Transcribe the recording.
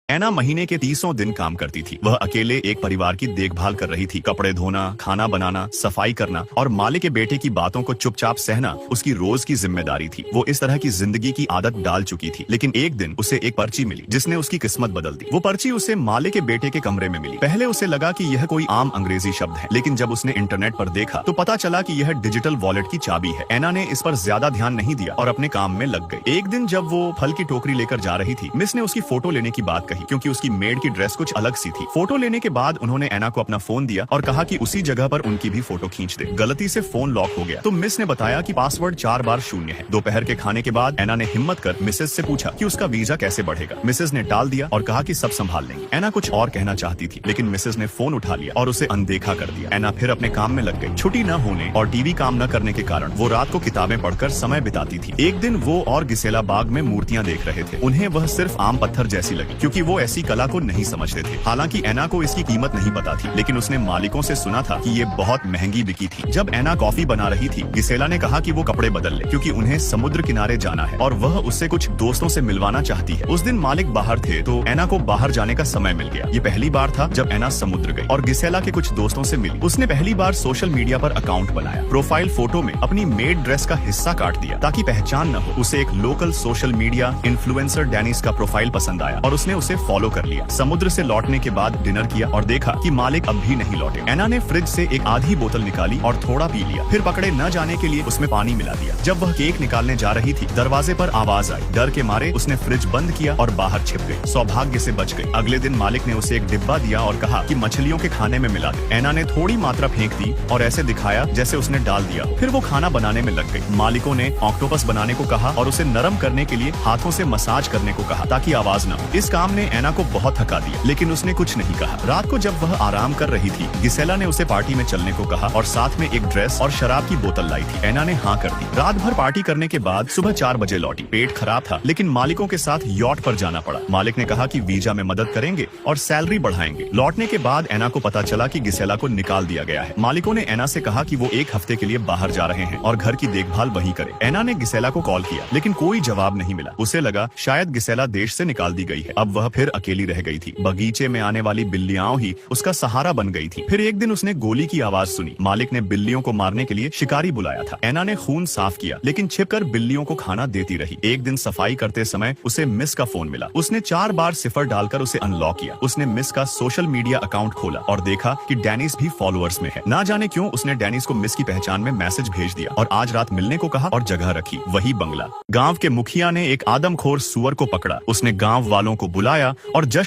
एना महीने के 30 दिन काम करती थी। वह अकेले एक परिवार की देखभाल कर रही थी। कपड़े धोना, खाना बनाना, सफाई करना और मालिक के बेटे की बातों को चुपचाप सहना उसकी रोज की जिम्मेदारी थी। वो इस तरह की जिंदगी की आदत डाल चुकी थी। लेकिन एक दिन उसे एक पर्ची मिली जिसने उसकी किस्मत बदल दी। वो पर्ची उसे मालिक के बेटे के कमरे में मिली। पहले उसे लगा कि यह कोई आम अंग्रेजी शब्द है, लेकिन जब उसने इंटरनेट पर देखा तो पता चला कि यह डिजिटल वॉलेट की चाबी है। एना ने इस पर ज्यादा ध्यान नहीं दिया और अपने काम में लग गई। एक दिन जब वो फल की टोकरी लेकर जा रही थी, मिस ने उसकी फोटो लेने की बात कही क्योंकि उसकी मेड की ड्रेस कुछ अलग सी थी। फोटो लेने के बाद उन्होंने एना को अपना फोन दिया और कहा कि उसी जगह पर उनकी भी फोटो खींच दे। गलती से फोन लॉक हो गया तो मिस ने बताया कि पासवर्ड 4 बार 0 है। दोपहर के खाने के बाद एना ने हिम्मत कर मिसेज से पूछा कि उसका वीजा कैसे बढ़ेगा। मिसेज ने टाल दिया और कहा कि सब संभाल लेंगे। एना कुछ और कहना चाहती थी लेकिन मिसेज ने फोन उठा लिया और उसे अनदेखा कर दिया। एना फिर अपने काम में लग गई। छुट्टी न होने और टीवी काम न करने के कारण वो रात को किताबें पढ़कर समय बिताती थी। एक दिन वो और गिसेला बाग में मूर्तियां देख रहे थे। उन्हें वह सिर्फ आम पत्थर जैसी लगी क्योंकि वो ऐसी कला को नहीं समझते थे। हालांकि एना को इसकी कीमत नहीं पता थी, लेकिन उसने मालिकों से सुना था कि ये बहुत महंगी बिकी थी। जब एना कॉफी बना रही थी, गिसेला ने कहा कि वो कपड़े बदल ले क्योंकि उन्हें समुद्र किनारे जाना है और वह उससे कुछ दोस्तों से मिलवाना चाहती है। उस दिन मालिक बाहर थे तो एना को बाहर जाने का समय मिल गया। ये पहली बार था जब एना समुद्र गई और गिसेला के कुछ दोस्तों से मिली। उसने पहली बार सोशल मीडिया पर अकाउंट बनाया। प्रोफाइल फोटो में अपनी मेड ड्रेस का हिस्सा काट दिया ताकि पहचान न हो। उसे एक local social media influencer Dennis का प्रोफाइल पसंद आया और उसने उसे फॉलो कर लिया। समुद्र से लौटने के बाद डिनर किया और देखा कि मालिक अब भी नहीं लौटे। एना ने फ्रिज से एक आधी बोतल निकाली और थोड़ा पी लिया। फिर पकड़े न जाने के लिए उसमें पानी मिला दिया। जब वह केक निकालने जा रही थी, दरवाजे पर आवाज आई। डर के मारे उसने फ्रिज बंद किया और बाहर छिप गई। सौभाग्य से बच गई। अगले दिन मालिक ने उसे एक डिब्बा दिया और कहा कि मछलियों के खाने में मिला दे। एना ने थोड़ी मात्रा फेंक दी और ऐसे दिखाया जैसे उसने डाल दिया। फिर वो खाना बनाने में लग गई। मालिकों ने ऑक्टोपस बनाने को कहा और उसे नरम करने के लिए हाथों से मसाज करने को कहा ताकि आवाज न हो। इस काम ने एना को बहुत थका दिया, लेकिन उसने कुछ नहीं कहा। रात को जब वह आराम कर रही थी, गिसेला ने उसे पार्टी में चलने को कहा और साथ में एक ड्रेस और शराब की बोतल लाई थी। एना ने हाँ कर दी। रात भर पार्टी करने के बाद सुबह 4 बजे लौटी। पेट खराब था, लेकिन मालिकों के साथ यॉट पर जाना पड़ा। मालिक ने कहा कि वीजा में मदद करेंगे और सैलरी बढ़ाएंगे। लौटने के बाद एना को पता चला कि गिसेला को निकाल दिया गया है। मालिकों ने एना से कहा कि वो 1 हफ्ते के लिए बाहर जा रहे हैं और घर की देखभाल वही करे। एना ने गिसेला को कॉल किया, लेकिन कोई जवाब नहीं मिला। उसे लगा शायद गिसेला देश से निकाल दी गई है। अब वह फिर अकेली रह गई थी। बगीचे में आने वाली बिल्लियां ही उसका सहारा बन गई थी। फिर एक दिन उसने गोली की आवाज सुनी। मालिक ने बिल्लियों को मारने के लिए शिकारी बुलाया था। एना ने खून साफ किया, लेकिन छिपकर बिल्लियों को खाना देती रही। एक दिन सफाई करते समय उसे मिस का फोन मिला। उसने 4 बार 0 डालकर उसे अनलॉक किया। उसने मिस का सोशल मीडिया अकाउंट खोला और देखा कि डेनिस भी फॉलोअर्स में है। ना जाने क्यों उसने डेनिस को मिस की पहचान में मैसेज भेज दिया और आज रात मिलने को कहा और जगह रखी, वही बंगला। गांव के मुखिया ने एक आदमखोर सुअर को पकड़ा। उसने गांव वालों को बुलाया और जश्न